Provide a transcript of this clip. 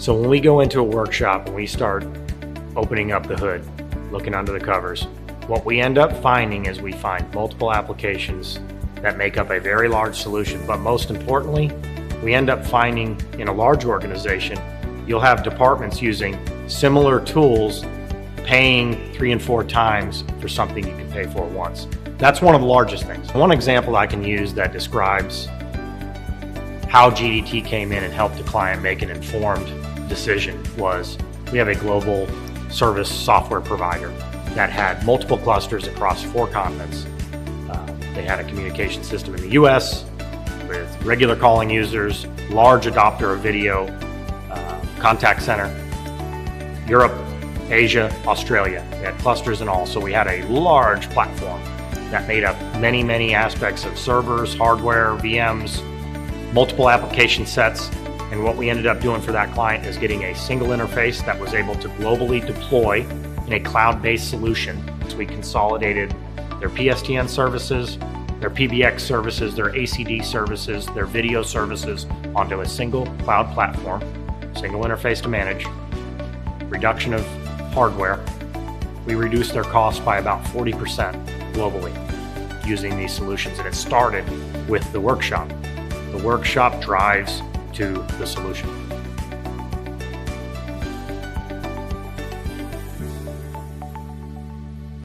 So when we go into a workshop and we start opening up the hood, looking under the covers, what we end up finding is we find multiple applications that make up a very large solution. But most importantly, we end up finding in a large organization, you'll have departments using similar tools, paying 3 and 4 times for something you can pay for once. That's one of the largest things. One example I can use that describes how GDT came in and helped the client make an informed decision was, we have a global service software provider that had multiple clusters across 4 continents. They had a communication system in the US with regular calling users, large adopter of video, contact center, Europe, Asia, Australia. They had clusters and all, so we had a large platform that made up many, many aspects of servers, hardware, VMs, multiple application sets. And what we ended up doing for that client is getting a single interface that was able to globally deploy in a cloud-based solution. So we consolidated their PSTN services, their PBX services, their ACD services, their video services onto a single cloud platform, single interface to manage, reduction of hardware. We reduced their costs by about 40% globally using these solutions, and it started with the workshop. The workshop drives to the solution.